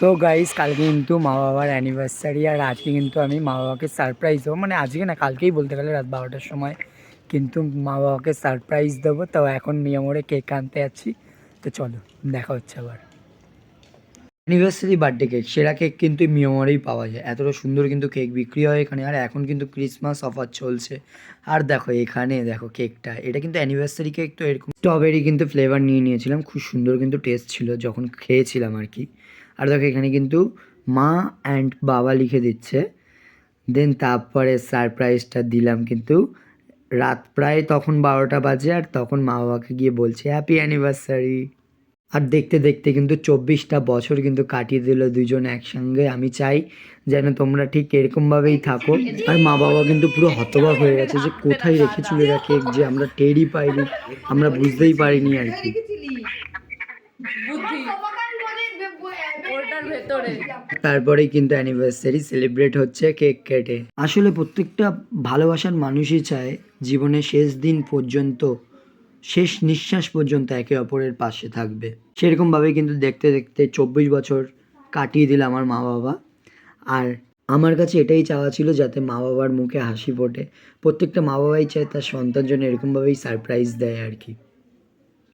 So guys, কালকে কিন্তু মা বাবার অ্যানিভার্সারি। আর আজকে কিন্তু আমি মা বাবাকে সারপ্রাইজ দেবো, মানে আজকে না কালকেই বলতে গেলে রাত 12টার সময় কিন্তু মা বাবাকে সারপ্রাইজ দেবো। তো এখন মিয়ামোড়ে কেক আনতে যাচ্ছি। তো চলো, দেখা হচ্ছে আবার। অ্যানিভার্সারি বার্থডে কেক, সেরা কেক কিন্তু মিয়ামোড়েই পাওয়া যায়। এতটা সুন্দর কিন্তু কেক বিক্রি হয় এখানে। আর এখন কিন্তু ক্রিসমাস অফার চলছে। আর দেখো এখানে দেখো কেকটা, এটা কিন্তু অ্যানিভার্সারি কেক। তো এরকম স্ট্রবেরি কিন্তু ফ্লেভার নিয়ে নিয়েছিলাম, খুব সুন্দর কিন্তু টেস্ট ছিল যখন খেয়েছিলাম আর কি। আর দেখো এখানে কিন্তু মা অ্যান্ড বাবা লিখে দিচ্ছে। দেন তারপরে সারপ্রাইজটা দিলাম কিন্তু রাত প্রায় তখন 12টা বাজে। আর তখন মা বাবাকে গিয়ে বলছে হ্যাপি অ্যানিভার্সারি। আর দেখতে দেখতে কিন্তু 24টা বছর কিন্তু কাটিয়ে দিল দুজন একসঙ্গে। আমি চাই যেন তোমরা ঠিক এরকমভাবেই থাকো। আর মা বাবা কিন্তু পুরো হতবাক হয়ে গেছে যে কোথায় রেখেছিল এরা কেক, যে আমরা টেরই পাইনি, আমরা বুঝতেই পারিনি আর কি। তারপরেই কিন্তু অ্যানিভার্সারি সেলিব্রেট হচ্ছে কেক কেটে। আসলে প্রত্যেকটা ভালোবাসার মানুষই চায় জীবনের শেষ দিন পর্যন্ত, শেষ নিঃশ্বাস পর্যন্ত একে অপরের পাশে থাকবে। সেরকমভাবে কিন্তু দেখতে দেখতে 24 বছর কাটিয়ে দিল আমার মা বাবা। আর আমার কাছে এটাই চাওয়া ছিল যাতে মা বাবার মুখে হাসি ফোটে। প্রত্যেকটা মা বাবাই চায় তার সন্তান জন্য এরকমভাবেই সারপ্রাইজ দেয় আর কি।